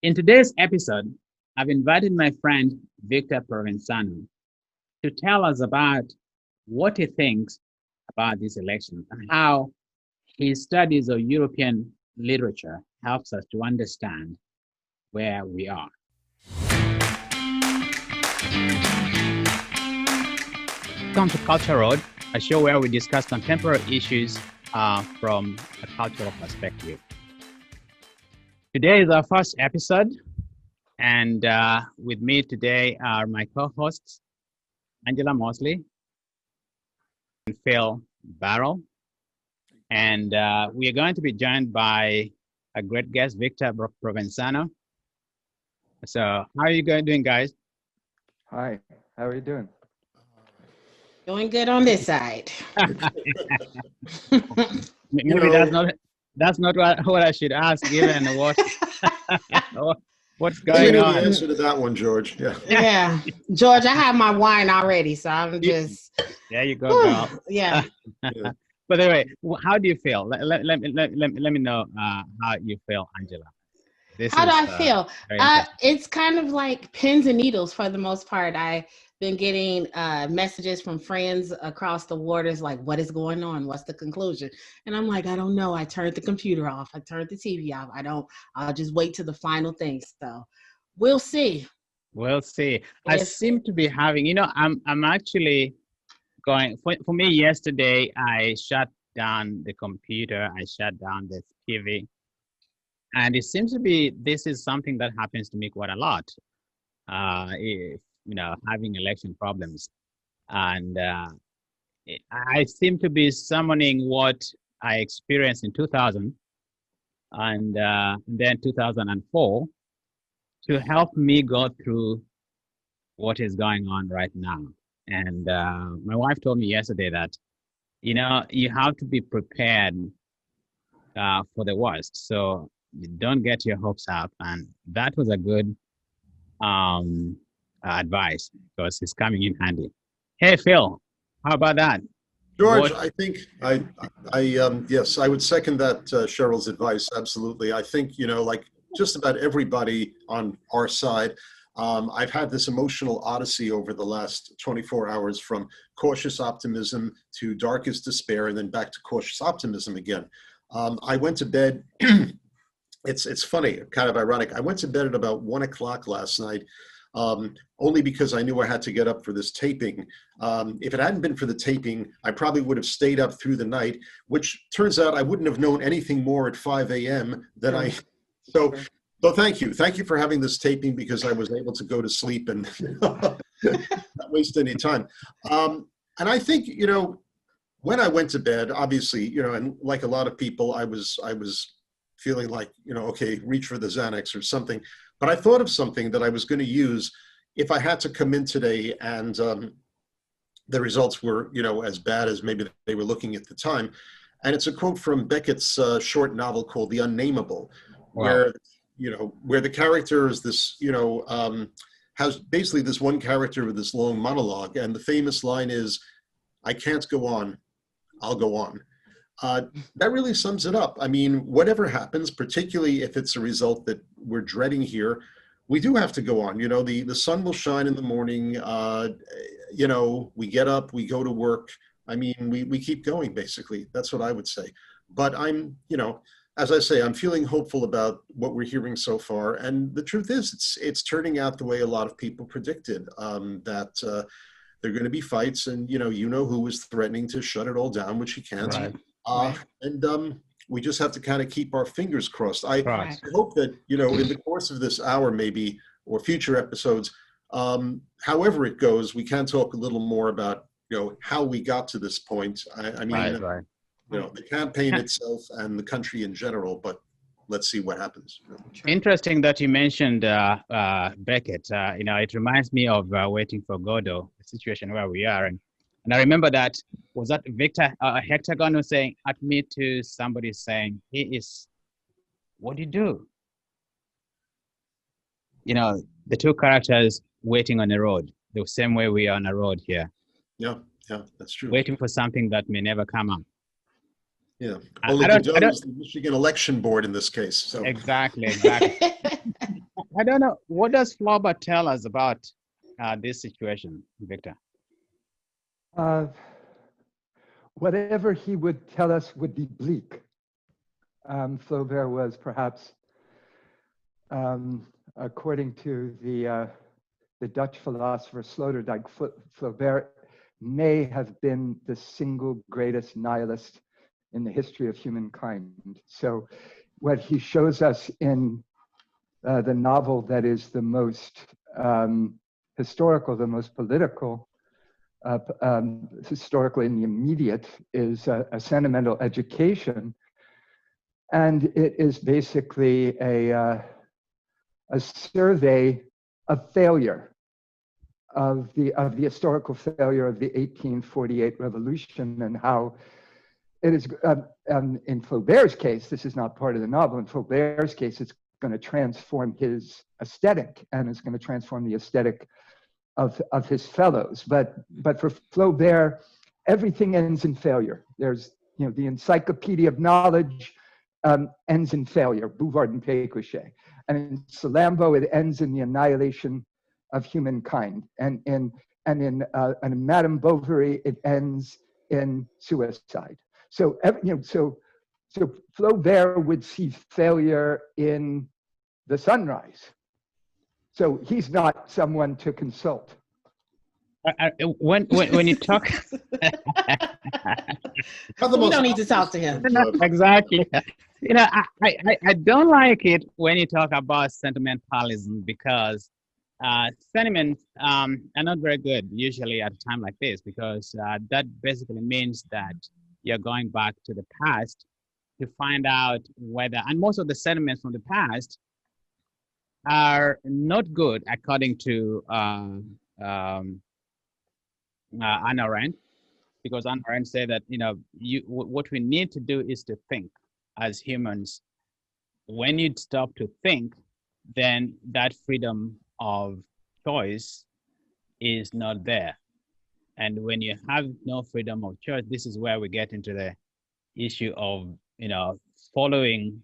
In today's episode, I've invited my friend Victor Provenzano to tell us about what he thinks about these elections and how his studies of European literature helps us to understand where we are. Welcome to Culture Road, a show where we discuss contemporary issues from a cultural perspective. Today is our first episode, and with me today are my co-hosts, Angela Mosely and Phil Berroll. And we are going to be joined by a great guest, Victor Provenzano. So how are you doing, guys? Hi, how are you doing? Doing good on this side. Maybe that's not what I should ask, given what's going on. The answer to that one, George. Yeah. Yeah, George, I have my wine already, so I'm just. There you go, girl. Yeah. But anyway, how do you feel? Let me know how you feel, Angela. How do I feel? It's kind of like pins and needles for the most part. I've been getting messages from friends across the waters like, what is going on? What's the conclusion? And I'm like, I don't know. I turned the computer off. I turned the TV off. I'll just wait to the final thing. So we'll see. We'll see. I seem to be having, I'm actually going, for me yesterday, I shut down the computer. I shut down the TV. And it seems to be, this is something that happens to me quite a lot. Having election problems. And I seem to be summoning what I experienced in 2000 and then 2004 to help me go through what is going on right now. And my wife told me yesterday that, you have to be prepared for the worst. So you don't get your hopes up. And that was a good advice because it's coming in handy. Hey, Phil, how about that? George, I think yes, I would second that Cheryl's advice. Absolutely. I think, like just about everybody on our side, I've had this emotional odyssey over the last 24 hours from cautious optimism to darkest despair and then back to cautious optimism again. I went to bed. It's funny, kind of ironic. I went to bed at about 1 o'clock last night. Only because I knew I had to get up for this taping. If it hadn't been for the taping, I probably would have stayed up through the night, which turns out I wouldn't have known anything more at 5 a.m. than So thank you. Thank you for having this taping because I was able to go to sleep and not waste any time. And I think, when I went to bed, obviously, and like a lot of people, I was feeling like, okay, reach for the Xanax or something. But I thought of something that I was going to use if I had to come in today and the results were, as bad as maybe they were looking at the time. And it's a quote from Beckett's short novel called The Unnameable, wow. where the character is this, has basically this one character with this long monologue. And the famous line is, I can't go on, I'll go on. That really sums it up. I mean, whatever happens, particularly if it's a result that we're dreading here, we do have to go on. The sun will shine in the morning. We get up, we go to work. I mean, we keep going, basically. That's what I would say. But I'm, as I say, I'm feeling hopeful about what we're hearing so far. And the truth is, it's turning out the way a lot of people predicted, that there are going to be fights and, who is threatening to shut it all down, which he can't. Right. And we just have to kind of keep our fingers crossed. I hope that, in the course of this hour, maybe, or future episodes, however it goes, we can talk a little more about, how we got to this point. I mean, the campaign itself and the country in general, but let's see what happens. Interesting that you mentioned Beckett. It reminds me of Waiting for Godot, the situation where we are. And I remember that, was that Victor Hectagon was saying at me to somebody saying, what do you do? The two characters waiting on the road, the same way we are on a road here. Yeah, that's true. Waiting for something that may never come up. Yeah, only Godot is the Michigan Election Board in this case. So Exactly. I don't know. What does Flaubert tell us about this situation, Victor? Whatever he would tell us would be bleak. Flaubert was perhaps, according to the Dutch philosopher Sloterdijk, Flaubert may have been the single greatest nihilist in the history of humankind. So what he shows us in the novel that is the most historical, the most political, historically in the immediate, is a sentimental education. And it is basically a survey of failure, of the historical failure of the 1848 revolution, and how it is, in Flaubert's case, this is not part of the novel, in Flaubert's case, it's going to transform his aesthetic, and it's going to transform the aesthetic of his fellows. But for Flaubert, everything ends in failure. There's, the encyclopedia of knowledge ends in failure, Bouvard and Pécuchet. And in Salammbô, it ends in the annihilation of humankind. And in Madame Bovary, it ends in suicide. So, so Flaubert would see failure in the sunrise. So he's not someone to consult. When you talk, we don't need to talk to him. Exactly. I don't like it when you talk about sentimentalism, because sentiments are not very good usually at a time like this, because that basically means that you're going back to the past to find out whether, and most of the sentiments from the past are not good according to Hannah Arendt, because Hannah Arendt said that what we need to do is to think as humans. When you stop to think, then that freedom of choice is not there. And when you have no freedom of choice, this is where we get into the issue of following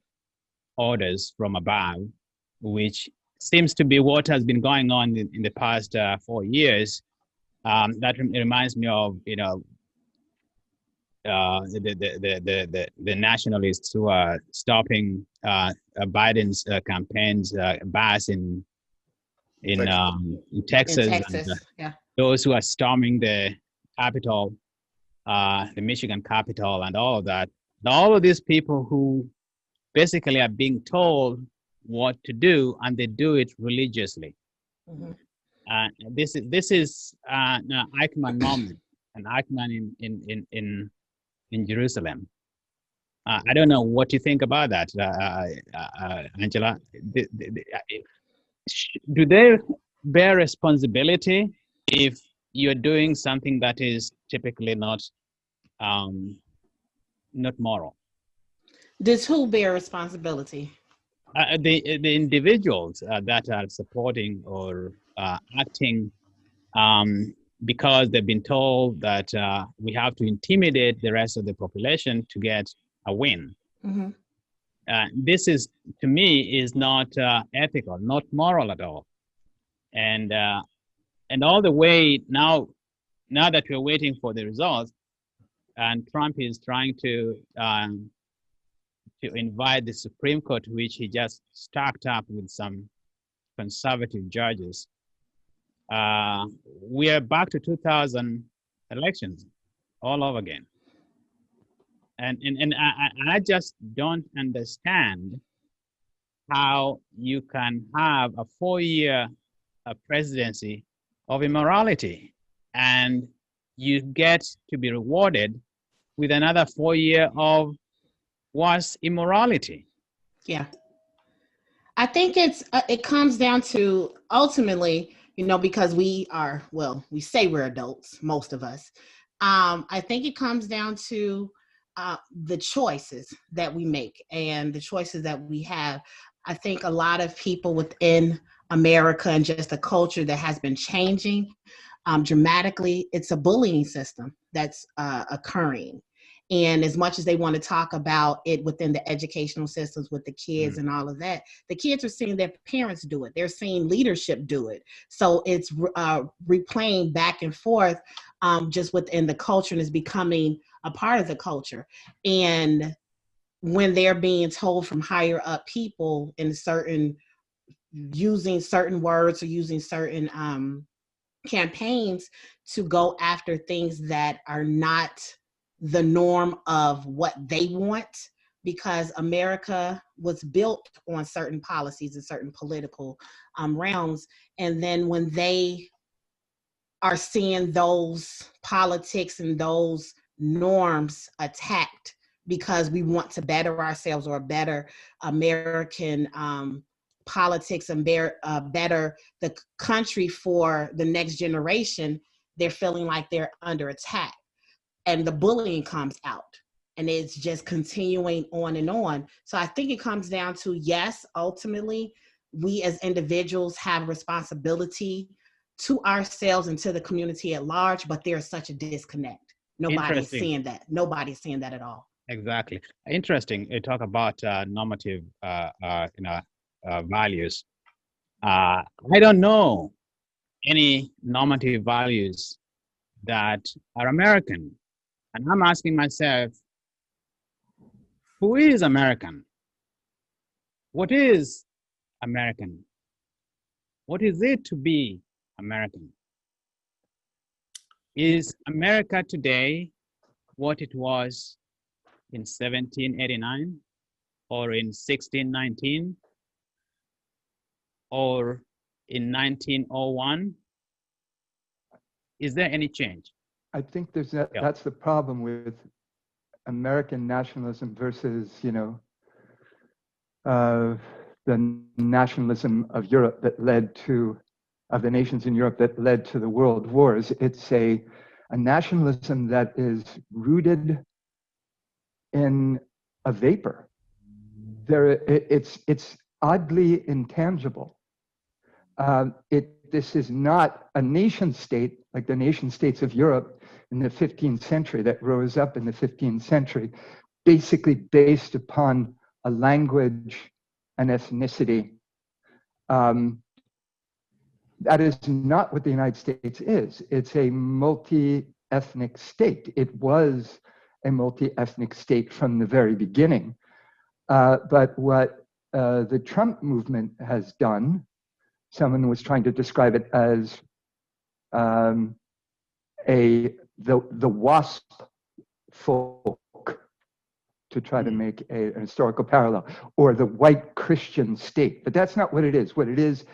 orders from above, which seems to be what has been going on in the past 4 years. That reminds me of the nationalists who are stopping Biden's campaign's bus in Texas. And, yeah. Those who are storming the Capitol, the Michigan Capitol, and all of that. All of these people who basically are being told what to do, and they do it religiously. Mm-hmm. This is an Eichmann moment, an Eichmann in Jerusalem. I don't know what you think about that, Angela. Do they bear responsibility if you're doing something that is typically not moral? Does who bear responsibility? The individuals that are supporting or acting because they've been told that we have to intimidate the rest of the population to get a win. Mm-hmm. This is, to me, is not ethical, not moral at all. And all the way now that we're waiting for the results, and Trump is trying to invite the Supreme Court, which he just stacked up with some conservative judges. We are back to 2000 elections all over again. And I just don't understand how you can have a 4-year presidency of immorality, and you get to be rewarded with another 4 year of worse immorality. Yeah, I think it comes down to ultimately, because we say we're adults, most of us. I think it comes down to the choices that we make and the choices that we have. I think a lot of people within America and just the culture that has been changing dramatically, it's a bullying system that's occurring. And as much as they want to talk about it within the educational systems with the kids and all of that, the kids are seeing their parents do it. They're seeing leadership do it. So it's replaying back and forth just within the culture, and is becoming a part of the culture. And when they're being told from higher up people in using certain words or using certain campaigns to go after things that are not the norm of what they want, because America was built on certain policies and certain political realms. And then when they are seeing those politics and those norms attacked because we want to better ourselves or better American politics and better the country for the next generation, they're feeling like they're under attack. And the bullying comes out, and it's just continuing on and on. So I think it comes down to, yes, ultimately, we as individuals have responsibility to ourselves and to the community at large, but there's such a disconnect. Nobody's seeing that. Nobody's seeing that at all. Exactly. Interesting. You talk about normative values. I don't know any normative values that are American. And I'm asking myself, who is American? What is American? What is it to be American? Is America today what it was in 1789 or in 1619 or in 1901? Is there any change? I think that's the problem with American nationalism versus, the nationalism of Europe of the nations in Europe that led to the world wars. It's a nationalism that is rooted in a vapor. It's oddly intangible. This is not a nation state like the nation states of Europe in the 15th century that rose up in the 15th century, basically based upon a language and ethnicity. That is not what the United States is. It's a multi-ethnic state. It was a multi-ethnic state from the very beginning. But what the Trump movement has done, someone was trying to describe it as the WASP folk, to try to make an historical parallel, or the white Christian state. But that's not what it is. What it is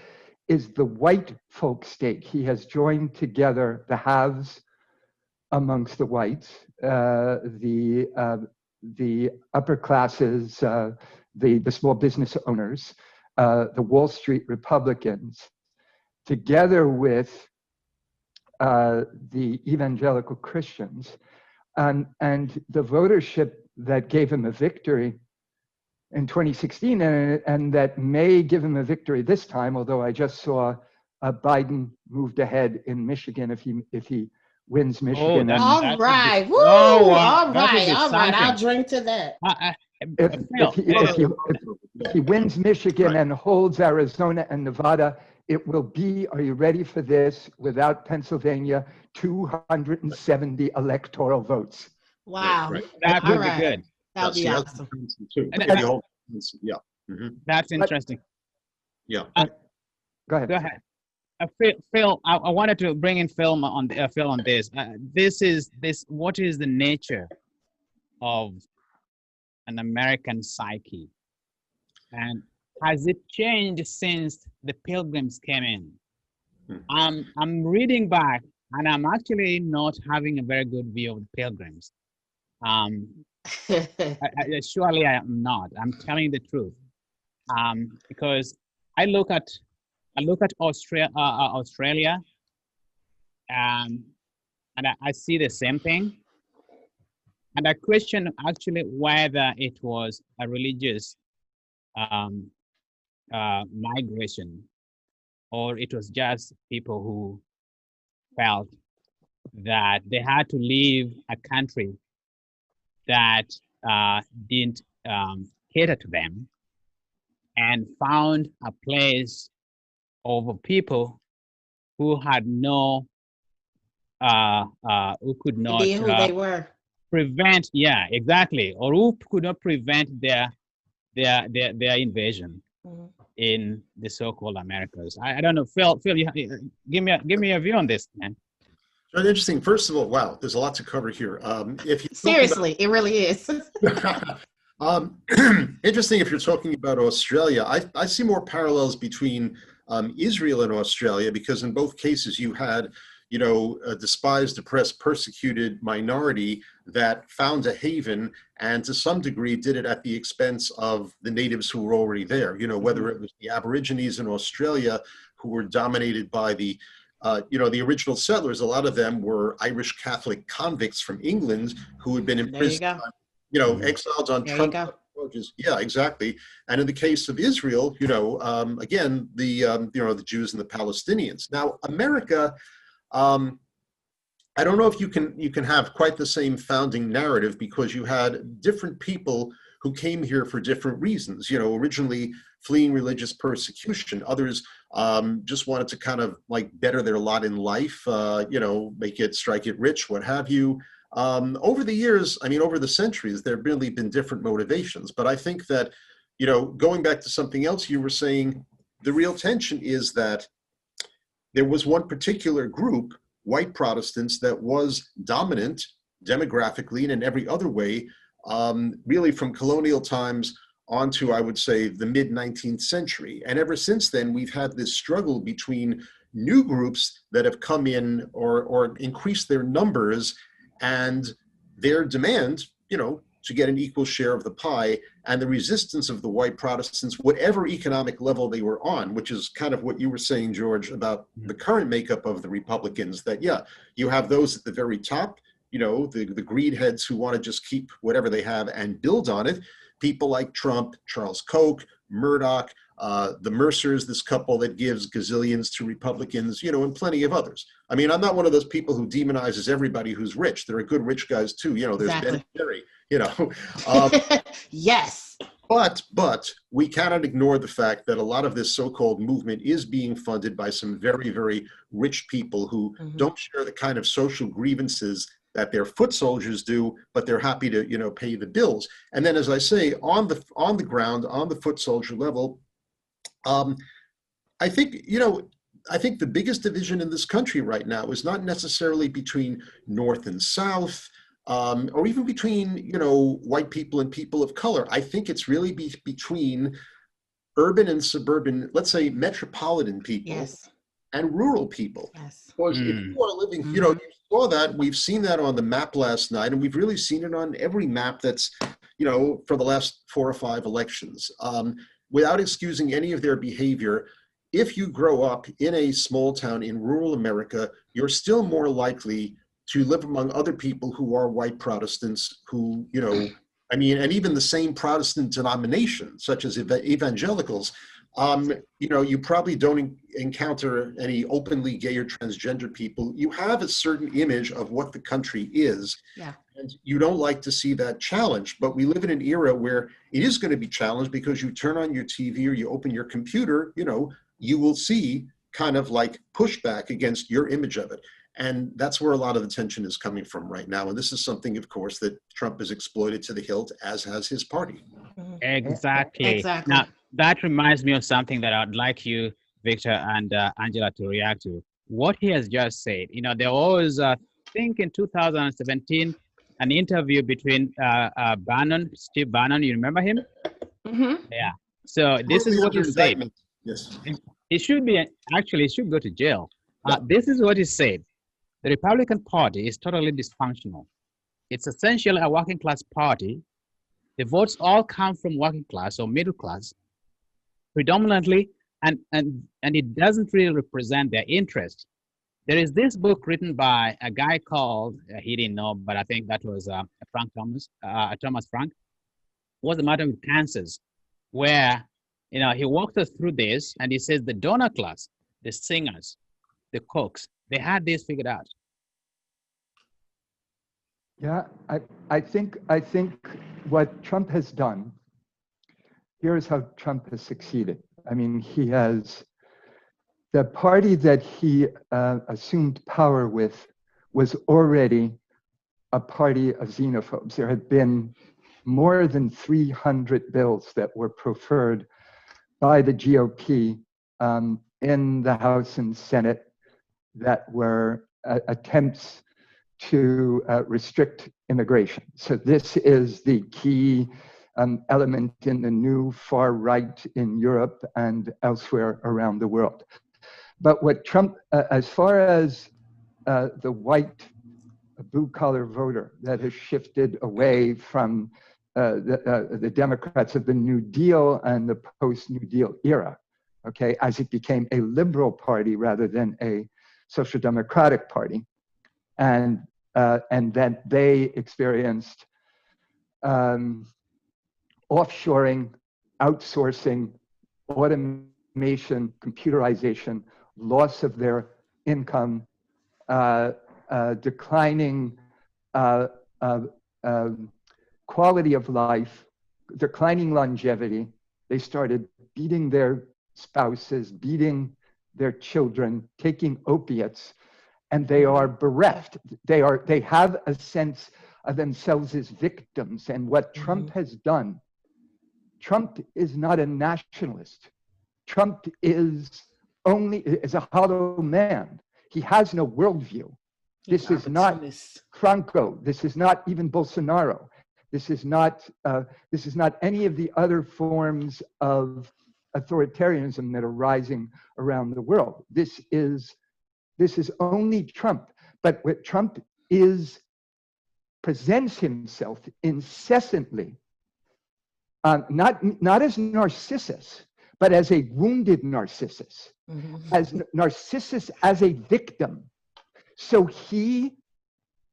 the white folk state. He has joined together the haves amongst the whites, the upper classes, the small business owners, the Wall Street Republicans, together with the evangelical Christians, and the votership that gave him a victory in 2016, and that may give him a victory this time. Although I just saw Biden moved ahead in Michigan if he wins Michigan. All right, woo! All right. I'll drink to that. If he wins Michigan and holds Arizona and Nevada, it will be, are you ready for this, without Pennsylvania, 270 electoral votes. Wow. That would be good. That would be awesome. That's interesting. Yeah. Go ahead. Go ahead. Phil, I wanted to bring in Phil on this. What is the nature of an American psyche? And has it changed since the Pilgrims came in? I'm reading back, and I'm actually not having a very good view of the Pilgrims. Surely I am not. I'm telling the truth, because I look at Australia, and I see the same thing, and I question actually whether it was a religious migration, or it was just people who felt that they had to leave a country that didn't cater to them, and found a place over people who had no, who could not Idea who they were. prevent, yeah, exactly, or who could not prevent their invasion in the so-called Americas. I don't know, Phil, give me a view on this, man. Very interesting. First of all, wow, there's a lot to cover here. If you Seriously, it really is. Interesting if you're talking about Australia. I see more parallels between Israel and Australia, because in both cases you had, a despised, oppressed, persecuted minority that found a haven, and to some degree did it at the expense of the natives who were already there. Whether it was the Aborigines in Australia, who were dominated by the original settlers. A lot of them were Irish Catholic convicts from England who had been imprisoned, exiled on Trump charges. Yeah, exactly. And in the case of Israel, again, the Jews and the Palestinians. Now, America, I don't know if you can have quite the same founding narrative, because you had different people who came here for different reasons. Originally fleeing religious persecution. Others just wanted to kind of like better their lot in life, strike it rich, what have you. Over the years, over the centuries, there have really been different motivations. But I think that, going back to something else you were saying, the real tension is that there was one particular group, white Protestants, that was dominant demographically and in every other way, really from colonial times onto, I would say, the mid-19th century. And ever since then, we've had this struggle between new groups that have come in or increased their numbers and their demand, to get an equal share of the pie, and the resistance of the white Protestants, whatever economic level they were on, which is kind of what you were saying, George, about the current makeup of the Republicans, that, yeah, you have those at the very top, the greed heads who want to just keep whatever they have and build on it. People like Trump, Charles Koch, Murdoch, the Mercers, this couple that gives gazillions to Republicans, and plenty of others. I'm not one of those people who demonizes everybody who's rich. There are good rich guys too. There's Exactly. Ben Jerry, Yes. But we cannot ignore the fact that a lot of this so-called movement is being funded by some very, very rich people who don't share the kind of social grievances that their foot soldiers do, but they're happy to, pay the bills. And then, as I say, on the ground, on the foot soldier level, I think the biggest division in this country right now is not necessarily between North and South, or even between, white people and people of color. I think it's really between urban and suburban, let's say metropolitan people, and rural people. Yes. Because if you are living, you saw that, we've seen that on the map last night, and we've really seen it on every map that's, for the last 4 or 5 elections. Without excusing any of their behavior, if you grow up in a small town in rural America, you're still more likely to live among other people who are white Protestants, who, and even the same Protestant denomination, such as evangelicals. You probably don't encounter any openly gay or transgender people. You have a certain image of what the country is. Yeah. And you don't like to see that challenged. But we live in an era where it is going to be challenged, because you turn on your TV or you open your computer, you will see kind of like pushback against your image of it. And that's where a lot of the tension is coming from right now. And this is something, of course, that Trump has exploited to the hilt, as has his party. Exactly. Now, that reminds me of something that I'd like you, Victor and Angela, to react to. What he has just said. There was, I think in 2017, an interview between Steve Bannon, you remember him? Yeah. So this is what he said. Yes. He should go to jail. This is what he said. The Republican Party is totally dysfunctional. It's essentially a working class party. The votes all come from working class or middle class, predominantly, and it doesn't really represent their interest. There is this book written by a guy called, he didn't know, but I think that was Thomas Frank. What's the matter with Kansas? Where, he walked us through this, and he says the donor class, the singers, the cooks, they had this figured out. Yeah, I think what Trump has done, here's how Trump has succeeded. I mean, the party that he assumed power with was already a party of xenophobes. There had been more than 300 bills that were preferred by the GOP in the House and Senate that were attempts to restrict immigration. So this is the key element in the new far right in Europe and elsewhere around the world. But what Trump, as far as the white blue-collar voter that has shifted away from the Democrats of the New Deal and the post-New Deal era, okay, as it became a liberal party rather than a social democratic party, and that they experienced offshoring, outsourcing, automation, computerization, loss of their income, declining quality of life, declining longevity. They started beating their spouses, beating their children, taking opiates, and they are bereft. They have a sense of themselves as victims. And what Trump has done, Trump is not a nationalist. Trump is a hollow man. He has no worldview. This is not Franco. This is not even Bolsonaro. This is not any of the other forms of authoritarianism that are rising around the world. This is only Trump. But what Trump presents himself incessantly, not as Narcissus, but as a wounded Narcissus, as Narcissus as a victim. So he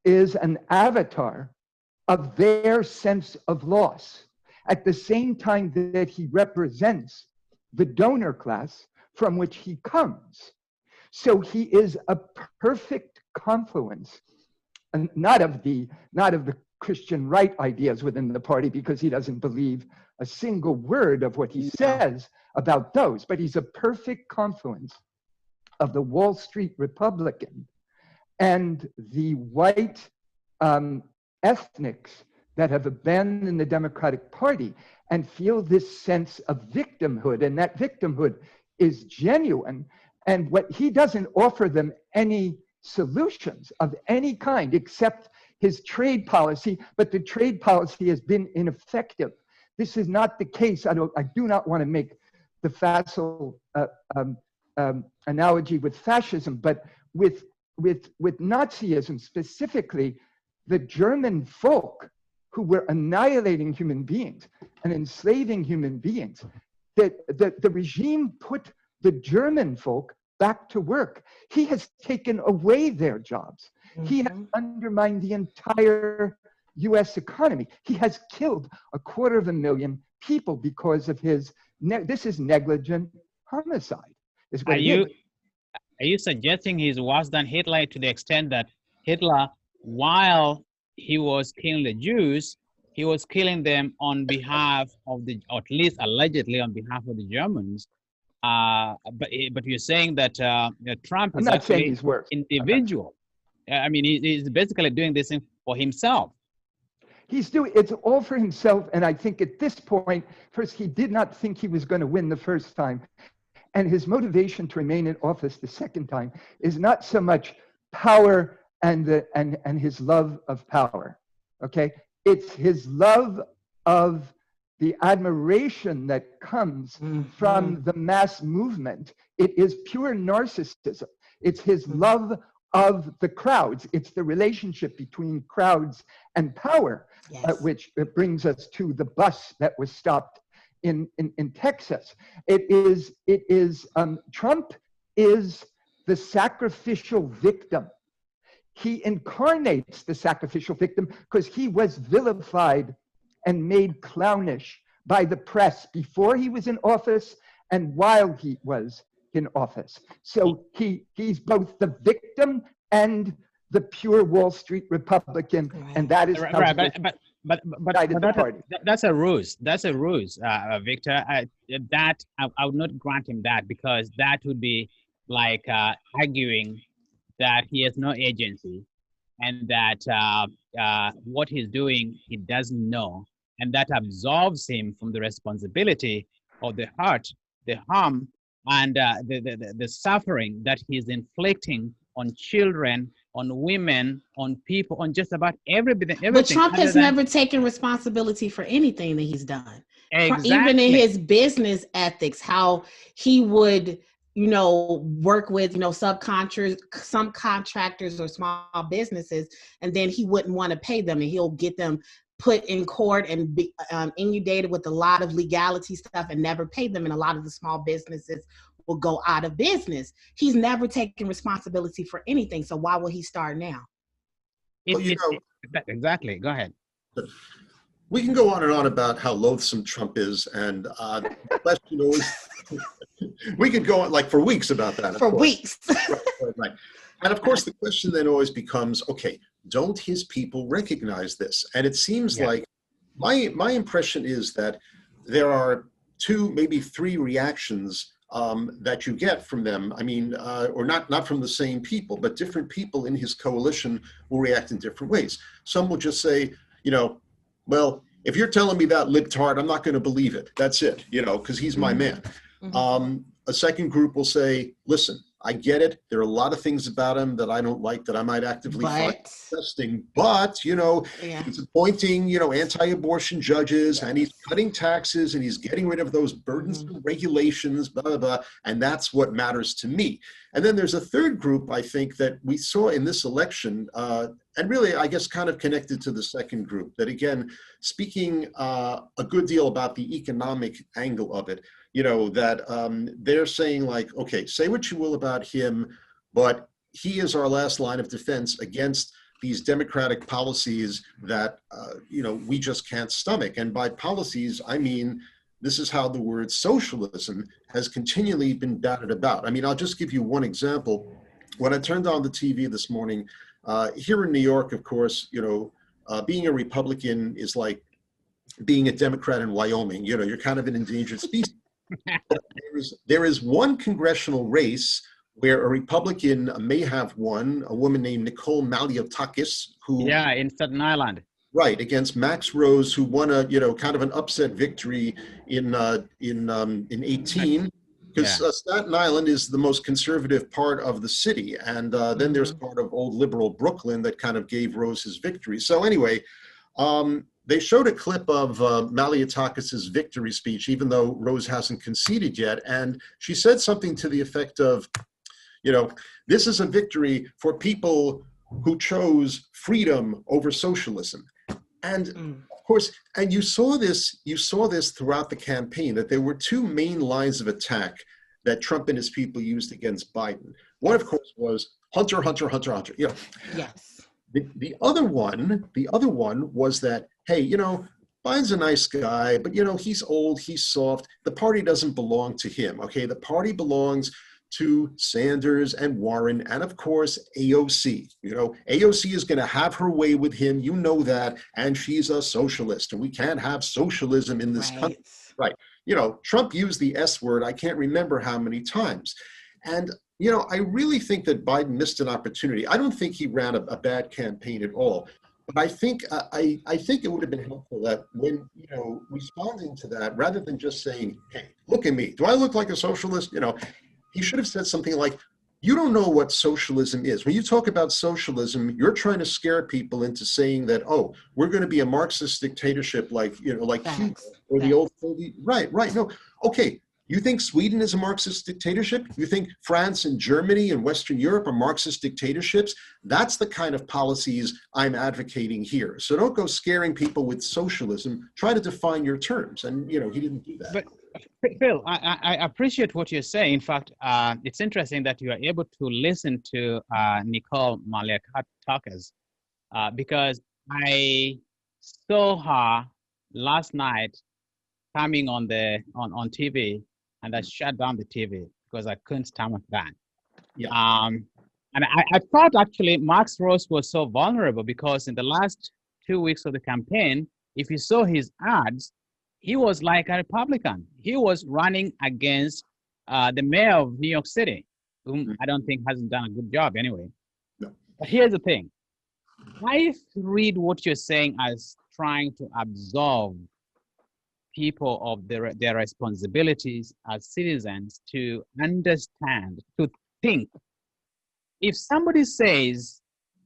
is an avatar of their sense of loss, at the same time that he represents the donor class from which he comes. So he is a perfect confluence, and not of the Christian right ideas within the party, because he doesn't believe a single word of what he says about those, but he's a perfect confluence of the Wall Street Republican and the white ethnics that have abandoned the Democratic Party and feel this sense of victimhood, and that victimhood is genuine. And what he doesn't offer them any solutions of any kind except his trade policy, but the trade policy has been ineffective. This is not the case. I do not want to make the facile analogy with fascism, but with Nazism specifically, the German folk who were annihilating human beings and enslaving human beings, the regime put the German folk back to work. He has taken away their jobs. He has undermined the entire US economy. He has killed 250,000 people because of his, this is negligent homicide. Is what Are you suggesting he's worse than Hitler to the extent that Hitler, while he was killing the Jews, he was killing them on behalf of the, or at least allegedly on behalf of the Germans? But you're saying that Trump is actually individual. I mean, he's basically doing this thing for himself. It's all for himself. And I think at this point, first, he did not think he was going to win the first time. And his motivation to remain in office the second time is not so much power and his love of power, okay? It's his love of the admiration that comes from the mass movement. It is pure narcissism. It's his love of the crowds. It's the relationship between crowds and power, which brings us to the bus that was stopped in Texas. Trump is the sacrificial victim. He incarnates the sacrificial victim because he was vilified and made clownish by the press before he was in office and while he was in office. So he's both the victim and the pure Wall Street Republican, and that is how Right, he but guided the party. that's a ruse. That's a ruse, Victor. I would not grant him that, because that would be like arguing that he has no agency, and that what he's doing he doesn't know, and that absolves him from the responsibility of the hurt, the harm, and the suffering that he's inflicting on children, on women, on people, on just about everything. But Trump has never taken responsibility for anything that he's done. Exactly. Even in his business ethics, how he would, work with, subcontractors or small businesses, and then he wouldn't want to pay them, and he'll get them put in court and be inundated with a lot of legality stuff and never pay them. And a lot of the small businesses will go out of business. He's never taken responsibility for anything. So why will he start now? Exactly. Go ahead. We can go on and on about how loathsome Trump is, and the question always, we could go on like for weeks about that. For weeks. Right. And of course, the question then always becomes, okay, don't his people recognize this? And it seems like my impression is that there are 2, maybe 3 reactions that you get from them. I mean, or not from the same people, but different people in his coalition will react in different ways. Some will just say, well, if you're telling me that libtard, I'm not going to believe it. That's it, because he's my man. Mm-hmm. A second group will say, listen, I get it. There are a lot of things about him that I don't like, that I might actively find interesting. But, he's appointing, anti-abortion judges, and he's cutting taxes, and he's getting rid of those burdensome regulations, blah, blah, blah. And that's what matters to me. And then there's a third group, I think, that we saw in this election, and really, I guess, kind of connected to the second group, that again, speaking a good deal about the economic angle of it, that they're saying like, okay, say what you will about him, but he is our last line of defense against these democratic policies that, we just can't stomach. And by policies, I mean, this is how the word socialism has continually been batted about. I mean, I'll just give you one example. When I turned on the TV this morning, here in New York, of course, being a Republican is like being a Democrat in Wyoming. You're kind of an endangered species. There is one congressional race where a Republican may have won, a woman named Nicole Maliotakis, who in Staten Island, right, against Max Rose, who won a kind of an upset victory in 18, because Staten Island is the most conservative part of the city, and then there's part of old liberal Brooklyn that kind of gave Rose his victory. So anyway. They showed a clip of Maliotakis's victory speech, even though Rose hasn't conceded yet. And she said something to the effect of, this is a victory for people who chose freedom over socialism. And of course, and you saw this throughout the campaign, that there were 2 main lines of attack that Trump and his people used against Biden. One, of course, was Hunter, Hunter, Hunter, Hunter. Yes. The other one was that, hey, Biden's a nice guy, but, he's old, he's soft. The party doesn't belong to him, okay? The party belongs to Sanders and Warren, and of course, AOC. AOC is going to have her way with him, that, and she's a socialist, and we can't have socialism in this country. Right. Trump used the S word, I can't remember how many times. And I really think that Biden missed an opportunity. I don't think he ran a bad campaign at all. But I think it would have been helpful that when, responding to that, rather than just saying, hey, look at me, do I look like a socialist? He should have said something like, you don't know what socialism is. When you talk about socialism, you're trying to scare people into saying that, oh, we're going to be a Marxist dictatorship like Cuba or the old Soviet. Right. No. Okay. You think Sweden is a Marxist dictatorship? You think France and Germany and Western Europe are Marxist dictatorships? That's the kind of policies I'm advocating here. So don't go scaring people with socialism. Try to define your terms. And, he didn't do that. But Phil, I appreciate what you're saying. In fact, it's interesting that you are able to listen to Nicole Maliotakis because I saw her last night coming on TV. And I shut down the TV because I couldn't stomach that. Yeah. And I thought actually Max Ross was so vulnerable because in the last 2 weeks of the campaign, if you saw his ads, he was like a Republican. He was running against the mayor of New York City, whom I don't think hasn't done a good job anyway. No. But here's the thing. I read what you're saying as trying to absolve people of their responsibilities as citizens to understand, to think. If somebody says,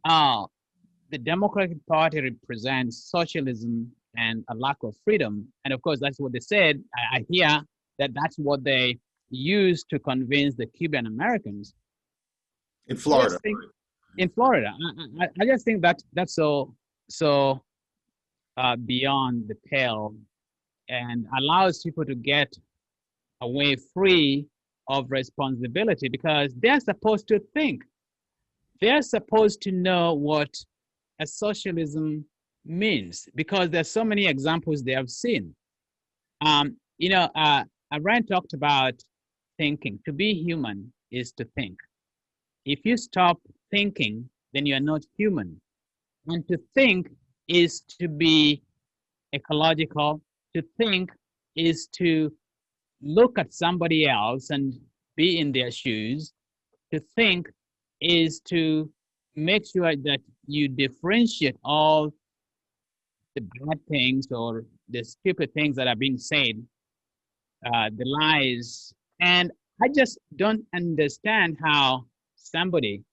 the Democratic Party represents socialism and a lack of freedom, and of course that's what they said, I hear that that's what they used to convince the Cuban Americans. In Florida. In Florida. I just think that that's so beyond the pale and allows people to get away free of responsibility because they're supposed to think. They're supposed to know what a socialism means because there's so many examples they have seen. Rand talked about thinking. To be human is to think. If you stop thinking, then you're not human. And to think is to be ecological. To think is to look at somebody else and be in their shoes. To think is to make sure that you differentiate all the bad things or the stupid things that are being said, the lies. And I just don't understand how somebody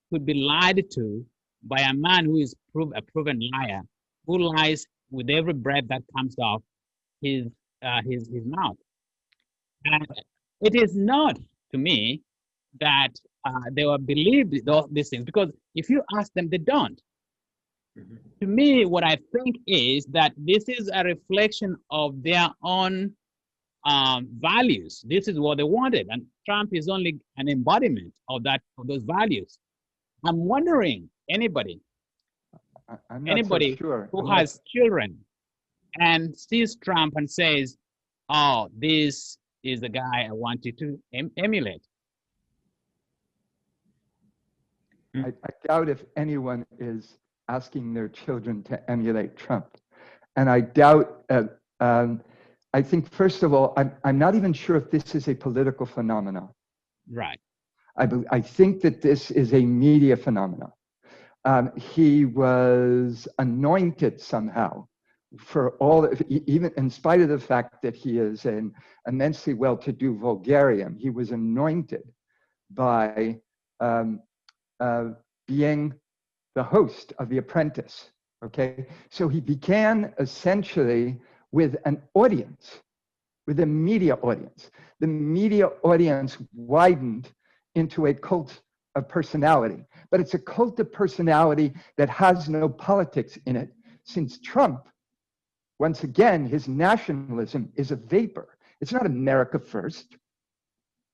could be lied to by a man who is a proven liar, who lies with every breath that comes off his mouth. And it is not, to me, that they will believe these things, because if you ask them, they don't. Mm-hmm. To me, what I think is that this is a reflection of their own values. This is what they wanted, and Trump is only an embodiment of those values. I'm wondering, anybody so sure. who has children and sees Trump and says, "Oh, this is the guy I want you to emulate." I doubt if anyone is asking their children to emulate Trump. And I doubt, I think, first of all, I'm not even sure if this is a political phenomenon. Right. I think that this is a media phenomenon. He was anointed somehow for all, even in spite of the fact that he is an immensely well-to-do vulgarian, he was anointed by being the host of The Apprentice, okay? So he began essentially with an audience, with a media audience. The media audience widened into a cult of personality, but it's a cult of personality that has no politics in it, since Trump, once again, his nationalism is a vapor. It's not America first,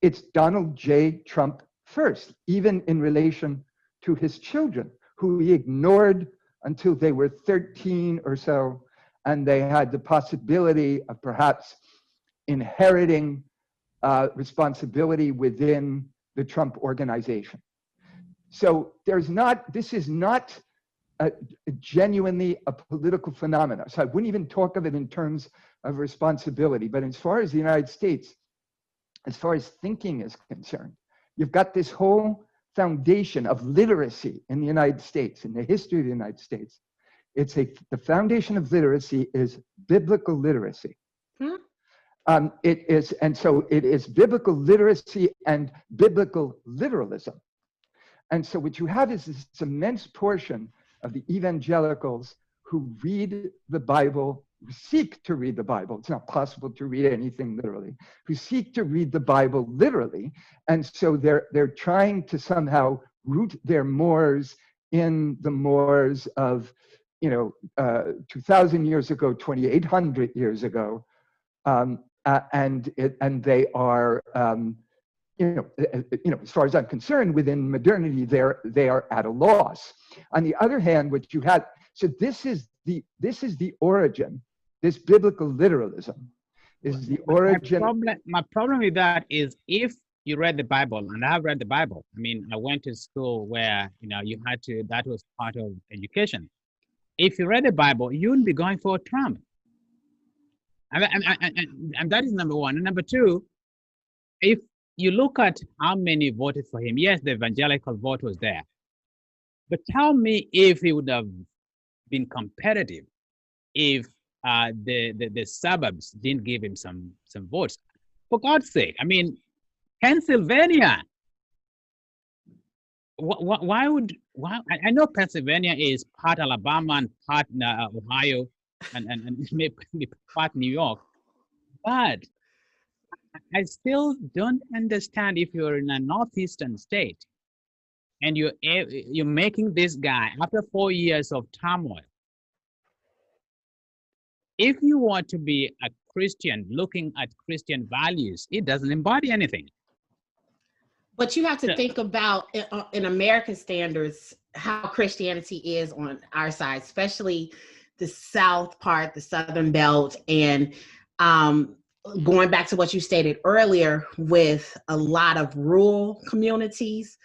it's Donald J. Trump first, even in relation to his children, who he ignored until they were 13 or so, and they had the possibility of perhaps inheriting responsibility within the Trump organization. So this is not genuinely a political phenomenon. So I wouldn't even talk of it in terms of responsibility, but as far as the United States, as far as thinking is concerned, you've got this whole foundation of literacy in the United States, in the history of the United States. The foundation of literacy is biblical literacy. It is biblical literacy and biblical literalism. And so what you have is this immense portion of the evangelicals who read the Bible, who seek to read the Bible. It's not possible to read anything literally, who seek to read the Bible literally. And so they're trying to somehow root their mores in the mores of, 2,000 years ago, 2,800 years ago. And they are, as far as I'm concerned, within modernity, they are at a loss. On the other hand, what you had, so this is the origin. This biblical literalism is the origin. My problem with that is, if you read the Bible, and I've read the Bible. I mean, I went to school where, you had to, that was part of education. If you read the Bible, you wouldn't be going for Trump. And that is number one. And number two, if you look at how many voted for him, yes, the evangelical vote was there. But tell me if he would have been competitive if the suburbs didn't give him some votes. For God's sake, I mean, Pennsylvania. Why? I know Pennsylvania is part Alabama and part Ohio and maybe part New York, but I still don't understand if you're in a northeastern state and you're making this guy after 4 years of turmoil. If you want to be a Christian looking at Christian values, it doesn't embody anything. But you have to think about, in American standards, how Christianity is on our side, especially the South part, the Southern Belt, and going back to what you stated earlier, with a lot of rural communities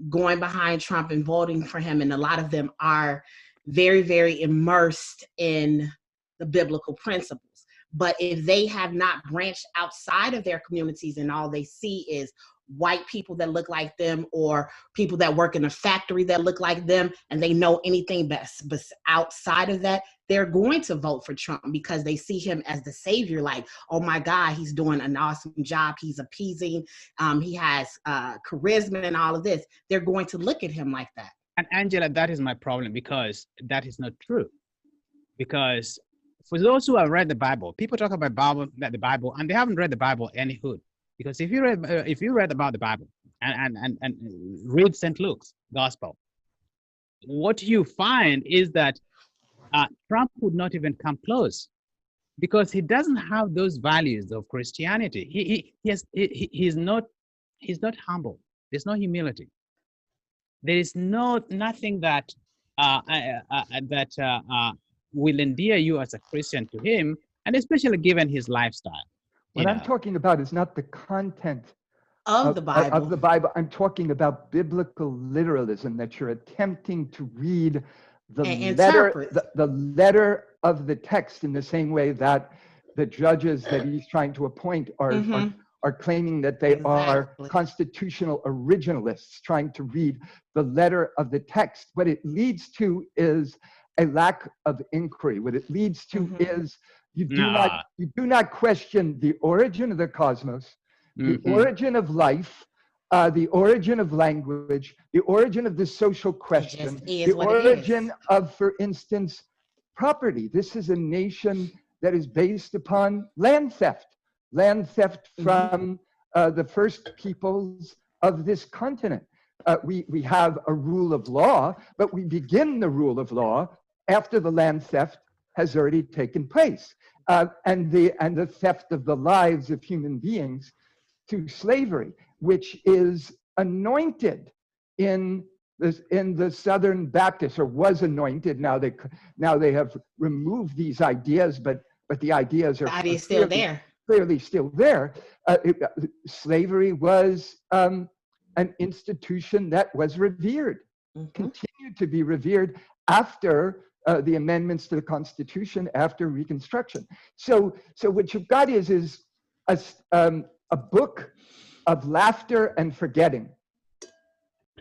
going behind Trump and voting for him, and a lot of them are very, very immersed in the biblical principles. But if they have not branched outside of their communities and all they see is white people that look like them, or people that work in a factory that look like them, and they know anything but outside of that, they're going to vote for Trump because they see him as the savior. Like, oh my God, he's doing an awesome job. He's appeasing. He has charisma and all of this. They're going to look at him like that. And Angela, that is my problem, because that is not true. Because for those who have read the Bible, people talk about the Bible, and they haven't read the Bible any hood. Because if you read about the Bible and read St. Luke's Gospel, what you find is that Trump would not even come close, because he doesn't have those values of Christianity. He's not humble. There's no humility. There is nothing that will endear you as a Christian to him, and especially given his lifestyle. What I'm talking about is not the content of the Bible. Of the Bible. I'm talking about biblical literalism, that you're attempting to read the letter of the text in the same way that the judges that he's trying to appoint are claiming that they are constitutional originalists, trying to read the letter of the text. What it leads to is a lack of inquiry. What it leads to is you do not question the origin of the cosmos, the origin of life, the origin of language, the origin of the social question, the origin of, for instance, property. This is a nation that is based upon land theft from the first peoples of this continent. We have a rule of law, but we begin the rule of law after the land theft has already taken place, and the theft of the lives of human beings to slavery, which is anointed in the Southern Baptists, or was anointed. Now they have removed these ideas, but the ideas are still there. Clearly still there. Slavery was an institution that was revered, continued to be revered after the amendments to the Constitution, after Reconstruction. So what you've got is a book of laughter and forgetting.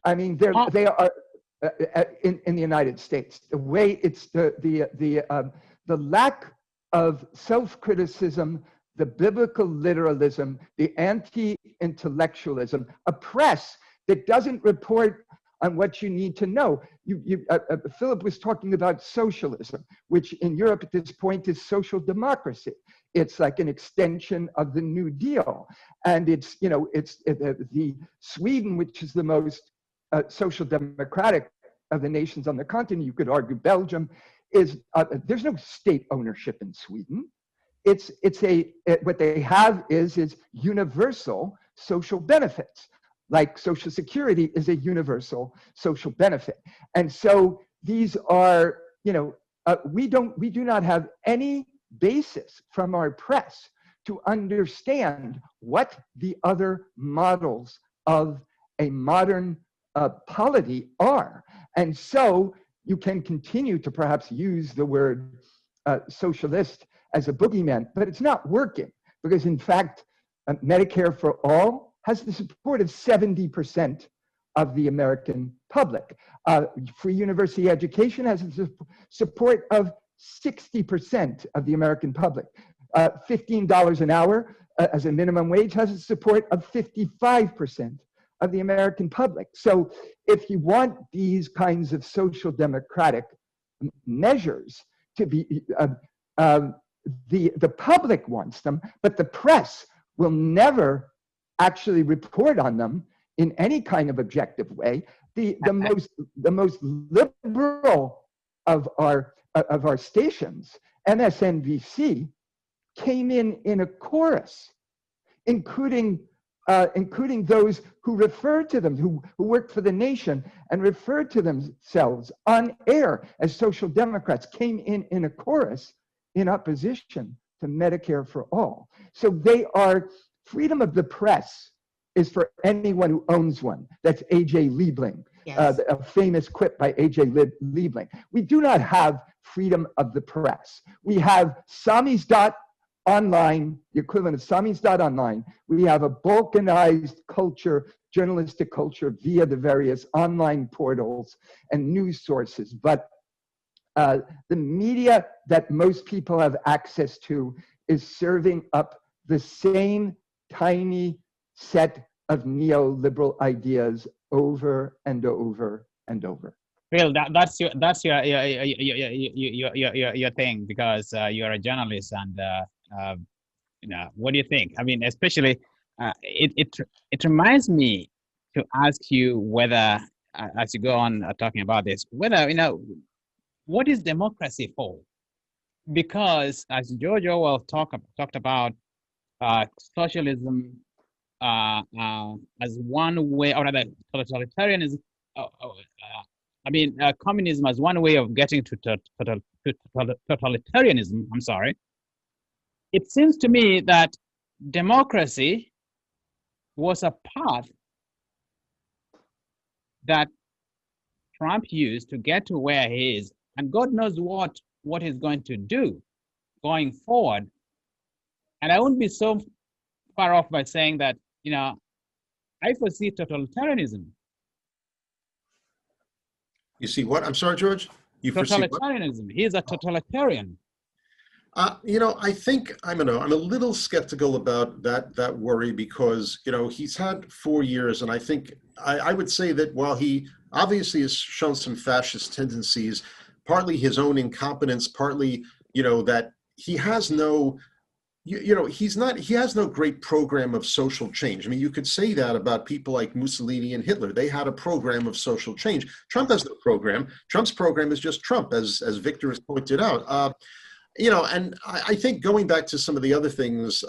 I mean, they are in the United States. The way it's the lack of self-criticism, the biblical literalism, the anti-intellectualism, a press that doesn't report on what you need to know. Philip was talking about socialism, which in Europe at this point is social democracy. It's like an extension of the New Deal. And it's the Sweden, which is the most social democratic of the nations on the continent. You could argue Belgium is, there's no state ownership in Sweden. What they have is universal social benefits. Like Social Security is a universal social benefit. And so these are, we do not have any basis from our press to understand what the other models of a modern polity are. And so you can continue to perhaps use the word socialist as a boogeyman, but it's not working, because in fact, Medicare for all has the support of 70% of the American public. Free university education has the support of 60% of the American public. $15 an hour as a minimum wage has the support of 55% of the American public. So if you want these kinds of social democratic measures to be, the public wants them, but the press will never actually report on them in any kind of objective way. The most liberal of our stations, MSNBC, came in a chorus, including those who referred to them, who worked for the nation and referred to themselves on air as social democrats, came in a chorus in opposition to Medicare for all. So they are, freedom of the press is for anyone who owns one. That's A.J. Liebling, Yes. A famous quip by A.J. Liebling. We do not have freedom of the press. We have Samis.online, the equivalent of Samis.online. We have a balkanized culture, journalistic culture, via the various online portals and news sources. But the media that most people have access to is serving up the same tiny set of neoliberal ideas over and over and over. Well, that's your thing, because you're a journalist, and what do you think? I mean, especially it reminds me to ask you whether, as you go on talking about this, whether what is democracy for? Because as George Orwell talked about socialism as one way, or rather totalitarianism. Communism as one way of getting to totalitarianism. I'm sorry. It seems to me that democracy was a path that Trump used to get to where he is, and God knows what he's going to do going forward. And I wouldn't be so far off by saying that, I foresee totalitarianism. You see what? I'm sorry, George? You foresee what? Totalitarianism. He is a totalitarian. I think, I don't know, I'm a little skeptical about that worry, because, he's had 4 years, and I think I would say that while he obviously has shown some fascist tendencies, partly his own incompetence, partly, that he has no, he has no great program of social change. I mean, you could say that about people like Mussolini and Hitler. They had a program of social change. Trump has no program. Trump's program is just Trump, as Victor has pointed out. And I think going back to some of the other things,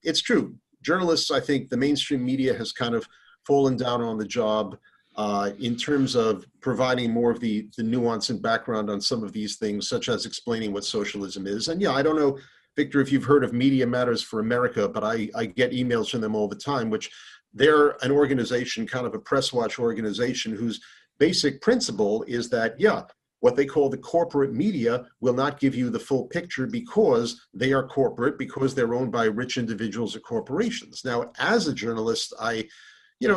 it's true. Journalists, I think the mainstream media has kind of fallen down on the job in terms of providing more of the nuance and background on some of these things, such as explaining what socialism is. And yeah, I don't know, Victor, if you've heard of Media Matters for America, but I get emails from them all the time, which they're an organization, kind of a press watch organization, whose basic principle is that, what they call the corporate media will not give you the full picture because they are corporate, because they're owned by rich individuals or corporations. Now, as a journalist, I,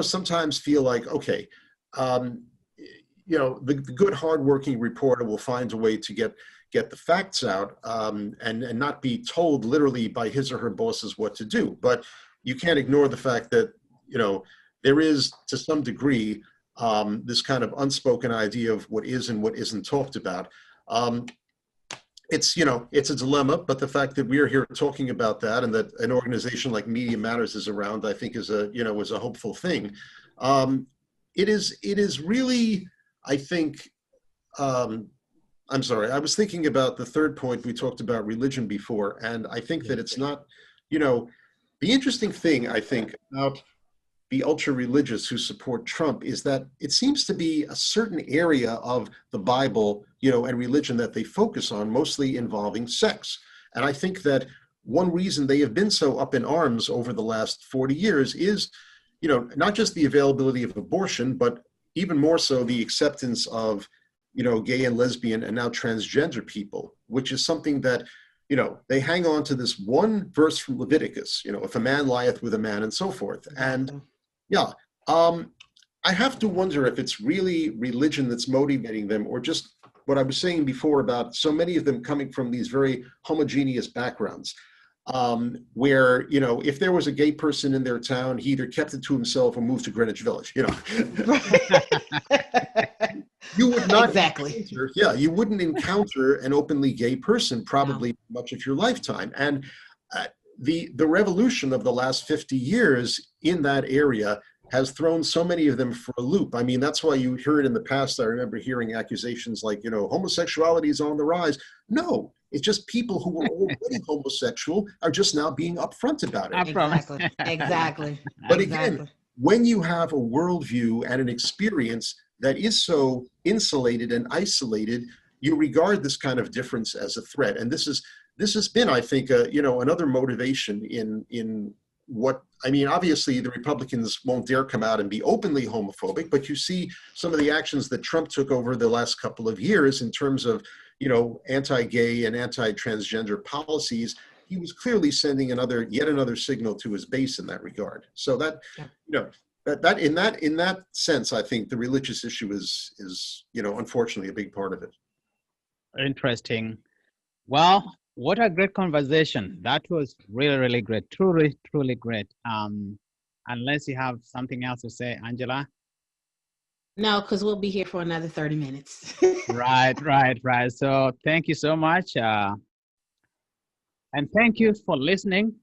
sometimes feel like, okay, the good, hardworking reporter will find a way to get the facts out and not be told literally by his or her bosses what to do. But you can't ignore the fact that, there is, to some degree, this kind of unspoken idea of what is and what isn't talked about. It's a dilemma, but the fact that we're here talking about that, and that an organization like Media Matters is around, I think is a hopeful thing. It is really, I think, I'm sorry, I was thinking about the third point. We talked about religion before, and I think that it's not, the interesting thing, I think, about the ultra-religious who support Trump is that it seems to be a certain area of the Bible, and religion that they focus on, mostly involving sex. And I think that one reason they have been so up in arms over the last 40 years is, not just the availability of abortion, but even more so the acceptance of, gay and lesbian and now transgender people, which is something that, they hang on to this one verse from Leviticus, if a man lieth with a man and so forth. And yeah, I have to wonder if it's really religion that's motivating them, or just what I was saying before about so many of them coming from these very homogeneous backgrounds, where, if there was a gay person in their town, he either kept it to himself or moved to Greenwich Village, You would not you wouldn't encounter an openly gay person probably much of your lifetime. And the revolution of the last 50 years in that area has thrown so many of them for a loop. I mean, that's why you hear it in the past. I remember hearing accusations like, homosexuality is on the rise. No, it's just people who were already homosexual are just now being upfront about it. Exactly. But again, when you have a worldview and an experience that is so insulated and isolated, you regard this kind of difference as a threat. And this has been, I think, another motivation in what, I mean, obviously the Republicans won't dare come out and be openly homophobic, but you see some of the actions that Trump took over the last couple of years in terms of, anti-gay and anti-transgender policies. He was clearly sending yet another signal to his base in that regard. So that, that in that sense, I think the religious issue is unfortunately a big part of it. Interesting. Well, what a great conversation. That was really, really great. Truly, truly great. Unless you have something else to say, Angela? No, because we'll be here for another 30 minutes. Right. So thank you so much. And thank you for listening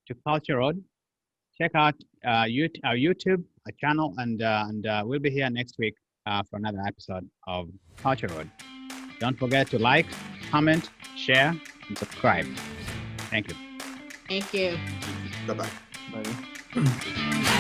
to Culture Road. Check out our YouTube channel, and we'll be here next week for another episode of Culture Road. Don't forget to like, comment, share, and subscribe. Thank you. Thank you. Bye-bye. Bye.